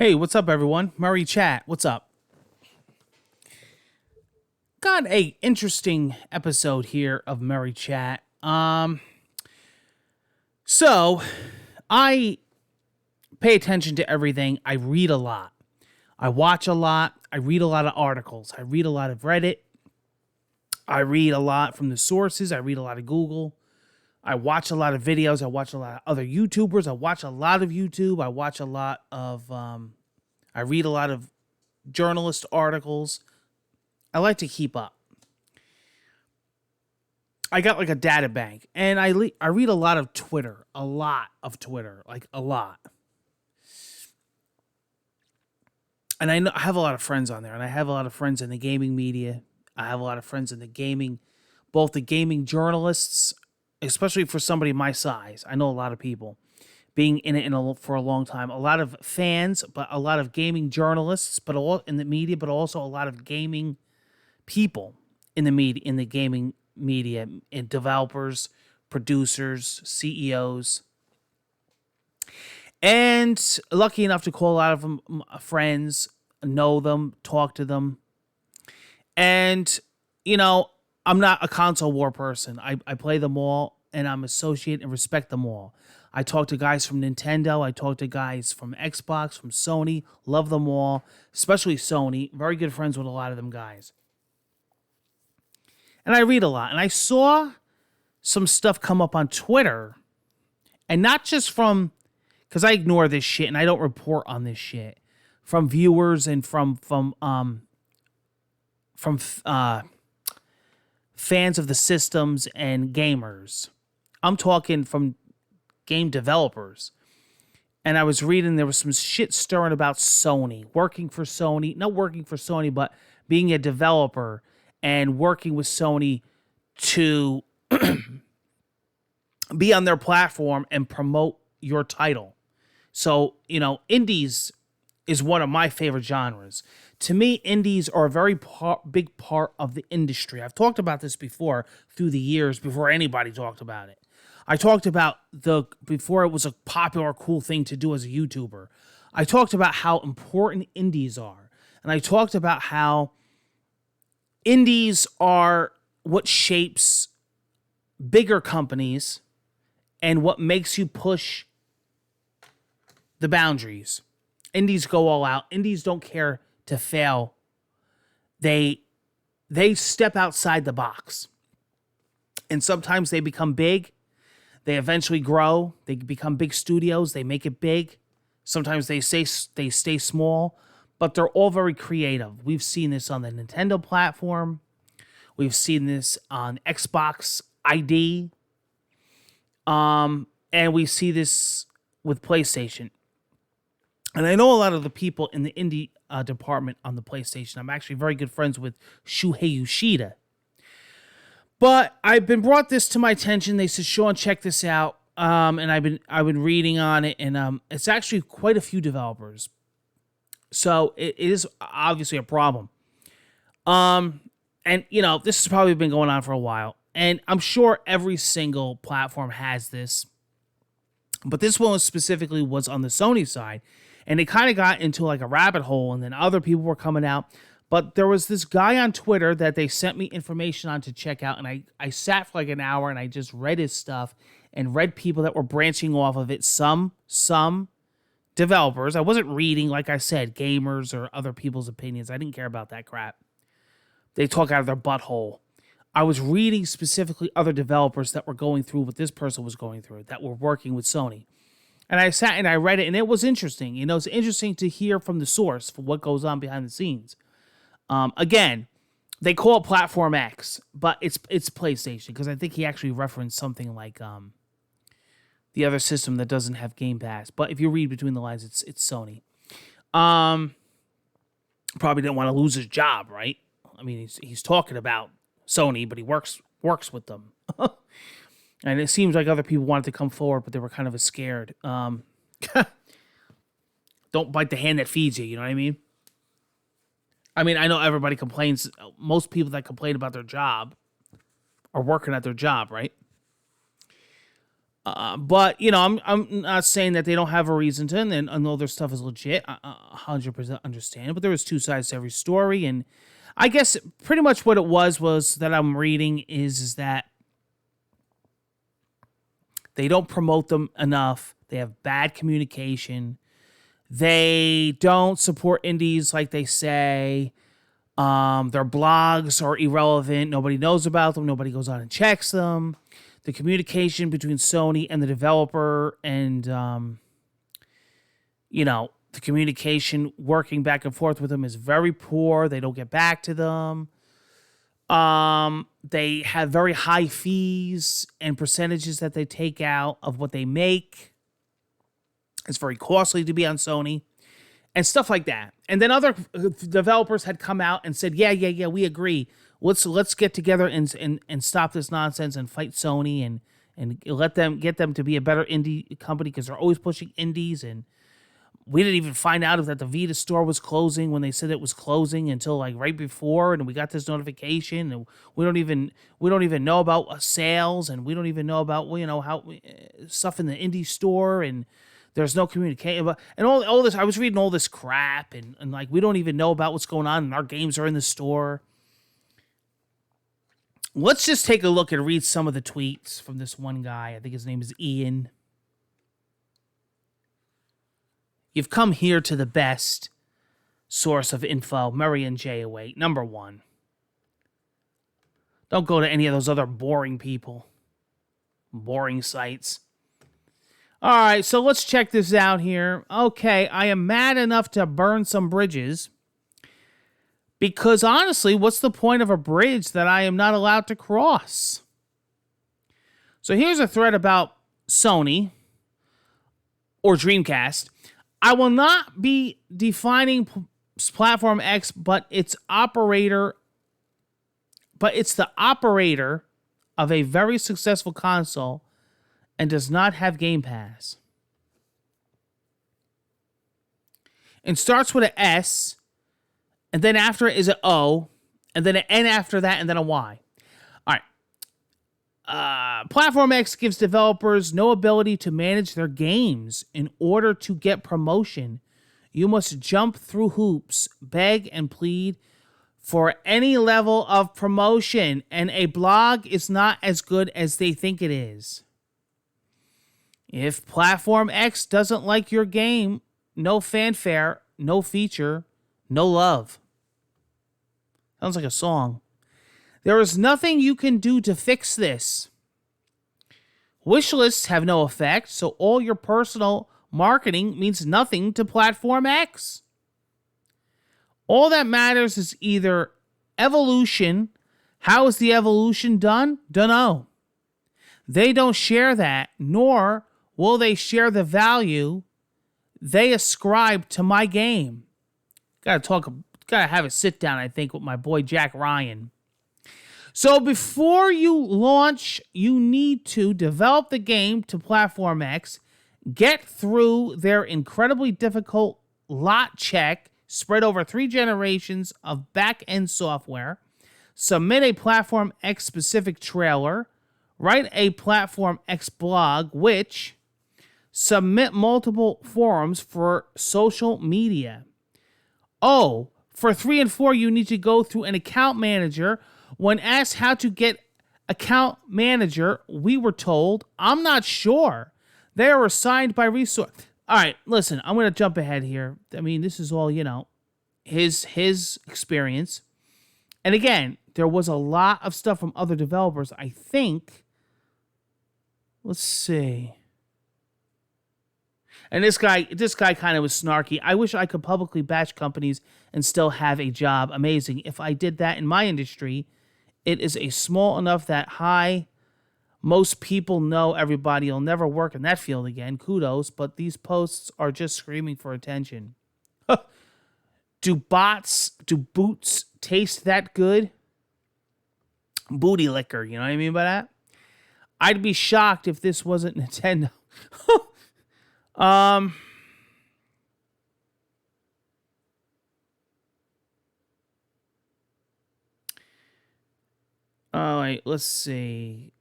Hey, what's up, everyone? Murray Chat, what's up? Got a interesting episode here of Murray Chat. So I pay attention to everything. I read a lot. I watch a lot. I read a lot of articles. I read a lot of Reddit. I read a lot from the sources. I read a lot of Google. I watch a lot of videos. I watch a lot of other YouTubers. I watch a lot of YouTube. I watch a lot of, I read a lot of journalist articles. I like to keep up. I got like a data bank, and I read a lot of Twitter, like a lot. And I have a lot of friends on there, and I have a lot of friends in the gaming media. I have a lot of friends in the gaming, both the gaming journalists, especially for somebody my size. I know a lot of people being in it for a long time. A lot of fans, but a lot of gaming journalists, but all in the media, but also a lot of gaming people in the gaming media, and developers, producers, CEOs. And lucky enough to call a lot of them friends, know them, talk to them. And, I'm not a console war person. I play them all, and I'm associate and respect them all. I talk to guys from Nintendo. I talk to guys from Xbox, from Sony. Love them all, especially Sony. Very good friends with a lot of them guys. And I read a lot. And I saw some stuff come up on Twitter, and not just from, because I ignore this shit and I don't report on this shit, from viewers and from fans of the systems and gamers. I'm talking from game developers. And I was reading, there was some shit stirring about Sony, not working for Sony, but being a developer and working with Sony to be on their platform and promote your title. So, indies is one of my favorite genres. To me, indies are a very big part of the industry. I've talked about this before through the years, before anybody talked about it. I talked about before it was a popular, cool thing to do as a YouTuber. I talked about how important indies are. And I talked about how indies are what shapes bigger companies and what makes you push the boundaries. Indies go all out. Indies don't care to fail. They step outside the box. And sometimes they become big. They eventually grow. They become big studios. They make it big. Sometimes they stay small, but they're all very creative. We've seen this on the Nintendo platform. We've seen this on Xbox ID. And we see this with PlayStation. And I know a lot of the people in the indie department on the PlayStation. I'm actually very good friends with Shuhei Yoshida. But I've been brought this to my attention. They said, Sean, check this out. And I've been reading on it, and it's actually quite a few developers. So it is obviously a problem. And this has probably been going on for a while. And I'm sure every single platform has this. But this one specifically was on the Sony side. And it kind of got into like a rabbit hole, and then other people were coming out. But there was this guy on Twitter that they sent me information on to check out, and I sat for like an hour, and I just read his stuff and read people that were branching off of it. Some developers. I wasn't reading, like I said, gamers or other people's opinions. I didn't care about that crap. They talk out of their butthole. I was reading specifically other developers that were going through what this person was going through, that were working with Sony. And I sat and I read it, and it was interesting. It's interesting to hear from the source for what goes on behind the scenes. Again, they call it Platform X, but it's PlayStation, because I think he actually referenced something like the other system that doesn't have Game Pass. But if you read between the lines, it's Sony. Probably didn't want to lose his job, right? I mean, he's talking about Sony, but he works with them. And it seems like other people wanted to come forward, but they were kind of scared. Don't bite the hand that feeds you, you know what I mean? I mean, I know everybody complains. Most people that complain about their job are working at their job, right? But I'm not saying that they don't have a reason to, and all their stuff is legit. I 100% understand. But there was two sides to every story, and I guess pretty much what it was that I'm reading is that they don't promote them enough. They have bad communication. They don't support indies like they say. Their blogs are irrelevant. Nobody knows about them. Nobody goes out and checks them. The communication between Sony and the developer and, the communication working back and forth with them is very poor. They don't get back to them. They have very high fees and percentages that they take out of what they make. It's very costly to be on Sony and stuff like that. And then other developers had come out and said, yeah, we agree. Let's get together and stop this nonsense and fight Sony and get them to be a better indie company because they're always pushing indies. And we didn't even find out that the Vita store was closing when they said it was closing until like right before, and we got this notification, and we don't even know about sales, and we don't even know about how stuff in the indie store, and there's no communication, and all this. I was reading all this crap, and like we don't even know about what's going on, and our games are in the store. Let's just take a look and read some of the tweets from this one guy. I think his name is Ian. You've come here to the best source of info, Murray and J08, number one. Don't go to any of those other boring people. Boring sites. All right, so let's check this out here. Okay, I am mad enough to burn some bridges. Because honestly, what's the point of a bridge that I am not allowed to cross? So here's a thread about Sony or Dreamcast. I will not be defining Platform X, but it's the operator of a very successful console and does not have Game Pass. It starts with an S, and then after it is an O, and then an N after that, and then a Y. All right. Platform X gives developers no ability to manage their games. In order to get promotion, you must jump through hoops, beg and plead for any level of promotion, and a blog is not as good as they think it is. If Platform X doesn't like your game, no fanfare, no feature, no love. Sounds like a song. There is nothing you can do to fix this. Wish lists have no effect, so all your personal marketing means nothing to Platform X. All that matters is either evolution. How is the evolution done? Dunno. They don't share that, nor will they share the value they ascribe to my game. Gotta have a sit down, I think, with my boy Jack Ryan. So before you launch, you need to develop the game to Platform X, get through their incredibly difficult lot check spread over 3 generations of back-end software, submit a Platform X specific trailer, write a Platform X blog, which submit multiple forums for social media. Oh, for 3 and 4, you need to go through an account manager. When asked how to get account manager, we were told, I'm not sure. They are assigned by resource. All right, listen, I'm going to jump ahead here. I mean, this is all, his experience. And again, there was a lot of stuff from other developers. I think, let's see. And this guy kind of was snarky. I wish I could publicly bash companies and still have a job. Amazing. If I did that in my industry, it is a small enough that most people know everybody will never work in that field again. Kudos, but these posts are just screaming for attention. Do boots taste that good? Booty liquor, you know what I mean by that? I'd be shocked if this wasn't Nintendo. All right, let's see.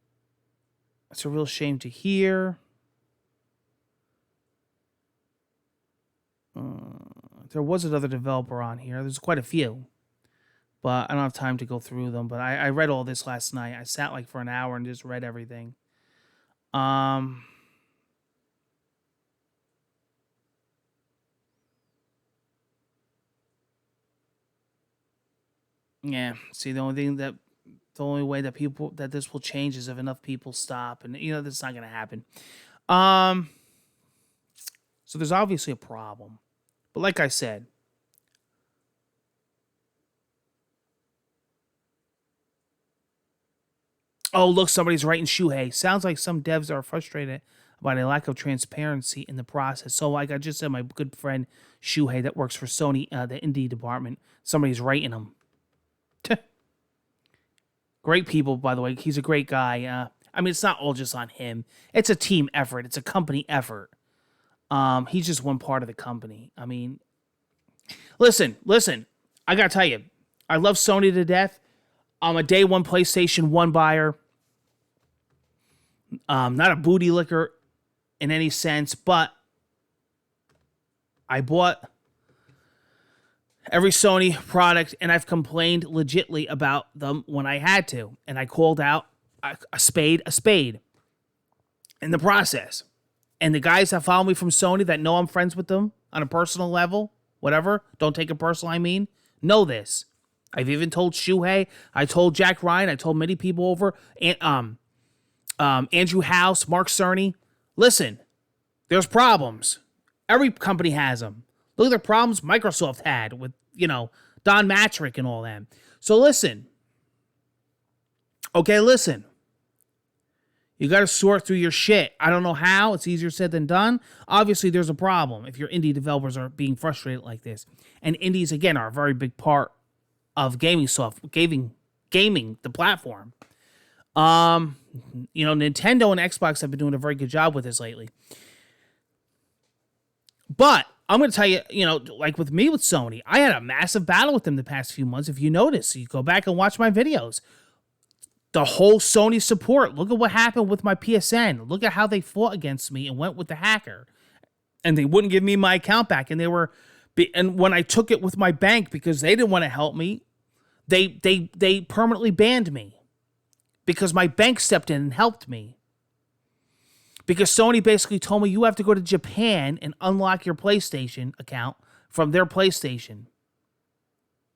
It's a real shame to hear. There was another developer on here. There's quite a few, but I don't have time to go through them. But I read all this last night. I sat like for an hour and just read everything. Yeah. See, the only way that this will change is if enough people stop, and that's not gonna happen. Um. So there's obviously a problem, but like I said, oh, look, somebody's writing Shuhei. Sounds like some devs are frustrated about a lack of transparency in the process. So, like I just said, my good friend Shuhei that works for Sony, the indie department, somebody's writing him. Great people, by the way. He's a great guy. I mean, it's not all just on him. It's a team effort. It's a company effort. He's just one part of the company. I mean, listen. I gotta tell you, I love Sony to death. I'm a day one PlayStation 1 buyer. Not a booty licker in any sense, but I bought every Sony product, and I've complained legitly about them when I had to, and I called out a spade in the process. And the guys that follow me from Sony that know I'm friends with them on a personal level, whatever, don't take it personal, know this. I've even told Shuhei, I told Jack Ryan, I told many people over, and Andrew House, Mark Cerny. Listen, there's problems. Every company has them. Look at the problems Microsoft had with, Don Matrick and all them. So listen. Okay, listen. You got to sort through your shit. I don't know how. It's easier said than done. Obviously, there's a problem if your indie developers are being frustrated like this. And indies, again, are a very big part of gaming, the platform. Nintendo and Xbox have been doing a very good job with this lately. But I'm going to tell you, like with me with Sony, I had a massive battle with them the past few months. If you notice, you go back and watch my videos. The whole Sony support. Look at what happened with my PSN. Look at how they fought against me and went with the hacker. And they wouldn't give me my account back. And and when I took it with my bank because they didn't want to help me, they permanently banned me because my bank stepped in and helped me. Because Sony basically told me you have to go to Japan and unlock your PlayStation account from their PlayStation.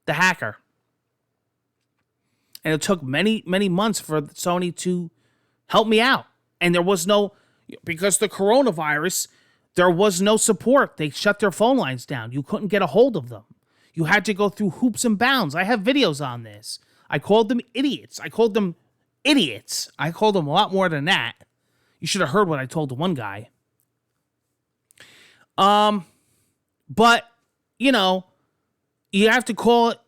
The hacker. And it took many, many months for Sony to help me out. And there was because the coronavirus, there was no support. They shut their phone lines down. You couldn't get a hold of them. You had to go through hoops and bounds. I have videos on this. I called them idiots. I called them a lot more than that. You should have heard what I told the one guy. But, you have to call it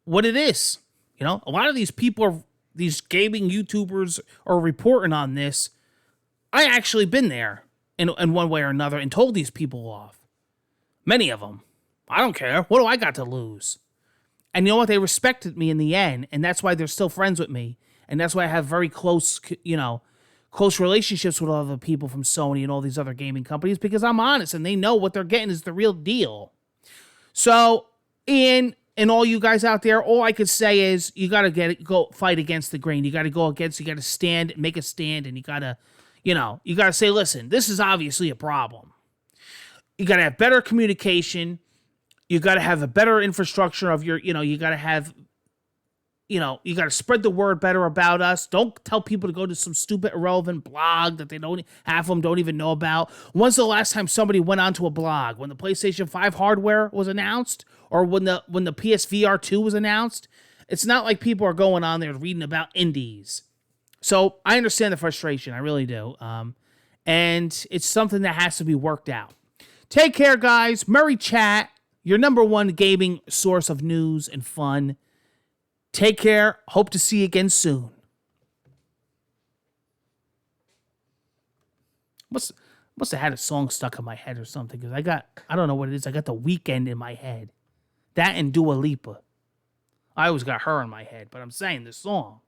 what it is. A lot of these people, these gaming YouTubers are reporting on this. I actually been there in one way or another and told these people off. Many of them. I don't care. What do I got to lose? And you know what? They respected me in the end, and that's why they're still friends with me. And that's why I have very close relationships with other people from Sony and all these other gaming companies because I'm honest and they know what they're getting is the real deal. So, and all you guys out there, all I could say is you got to go fight against the grain. You got to stand, make a stand, and you got to say, listen, this is obviously a problem. You got to have better communication. You got to have a better infrastructure of your, you got to have, you got to spread the word better about us. Don't tell people to go to some stupid, irrelevant blog that half of them don't even know about. When's the last time somebody went onto a blog? When the PlayStation 5 hardware was announced? Or when the PSVR 2 was announced? It's not like people are going on there reading about indies. So I understand the frustration. I really do. And it's something that has to be worked out. Take care, guys. Murray Chat, your number one gaming source of news and fun. Take care. Hope to see you again soon. Must have had a song stuck in my head or something because I don't know what it is. I got The Weeknd in my head. That and Dua Lipa. I always got her in my head, but I'm saying this song.